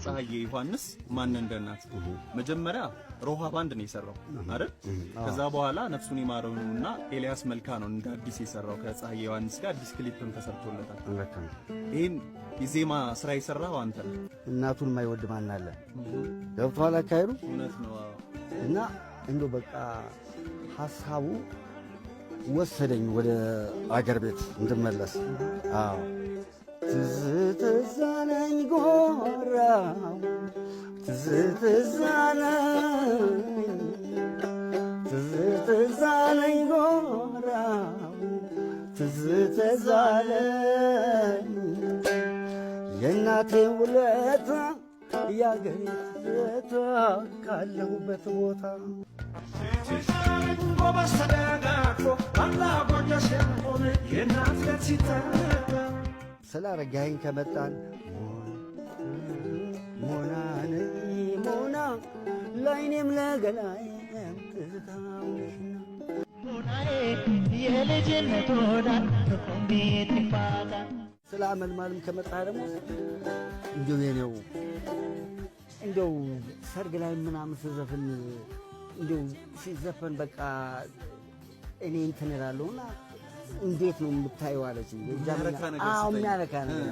ፀሐዬ ዮሐንስ ማን እንደናት መጀመሪያ ሮሃ ባንድ ነው የሰራው አይደል? ከዛ በኋላ ነፍሱን ይማረውና ኤልያስ መልካ ነው እንደ አዲስ የሰራው ከፀሐዬ ዮሐንስ ጋር አዲስ ክሊፕም ተሰርቶለታል። ይሄን የዜማ ስራ የሰራው አንተ ነህ። እናቱን የማይወድ ማን አለ? ገብቶሃል አካሄዱ? እውነት ነው። እና እንደው በቃ ሐሳቡ ወሰደኝ ወደ አገር ቤት እንድመለስ። አዎ ትዝ አለኝ ጎራው ትዝ አለኝ ጎራው ትዝ አለኝ የእናቴ ውለታ ያገሬ ትዝታ ካለሁበት ቦታ ስላረጋኸኝ ከመጣን ሞናን ሞና ላይኔም ለገላዬም ትዝታውሽና ሞናዬ የልጅነት ወዳን ተቆምቤት ይፋታ ስለ አመልማልም ከመጣ ደግሞ እንደው የኔው እንደው ሰርግ ላይ ምናምን ስዘፍን እንደው ሲዘፈን በቃ እኔ እንትን እላለሁና እንዴት ነው የምታየው አለች። አዎ የሚያረካ ነገር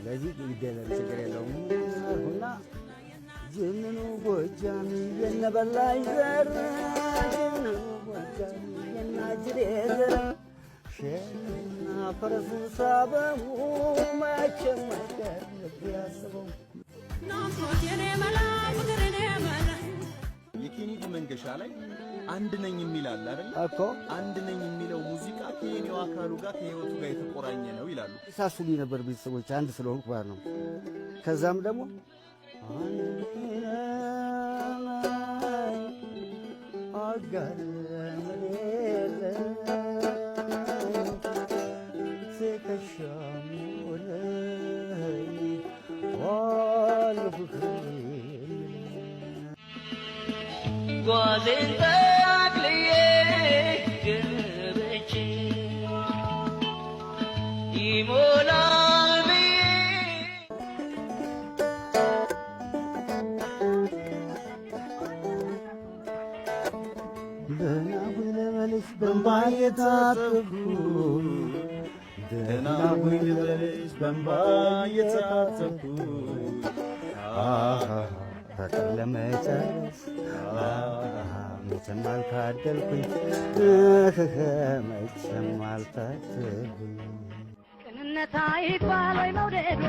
ለዚህ ይደረግ ችግር የለውም እና ጅንኑ ጎጃም የነበላይ ዘር ጅንኑ ጎጃም የናጅሬ ዘር ሸና ፈረሱ ሳበው መቼም አይቀር ልብ ያስበው የኬኔዲ መንገሻ ላይ አንድ ነኝ የሚል አለ አይደል እኮ አንድ ነኝ የሚለው ሙዚቃ ከየኔው አካሉ ጋር ከህይወቱ ጋር የተቆራኘ ነው ይላሉ። ሳሱሊ ነበር ቤተሰቦች አንድ ስለሆንኩ ባር ነው። ከዛም ደግሞ አጋር መሌለ ሲከሻም ወለ ጓዜን ጠቅልዬ ገብቼ ይሞላል ብዬ ደህና ሁኝ ልበልሽ በእንባ የታጠብኩ ደህና ሁኝ ልበልሽ በእንባ የታጠብኩ ፍቅር ለመጨረስ መቼም አልታደልኩኝ መቼም አልታደልኩኝ ቅንነት አይባል ወይ መውደድ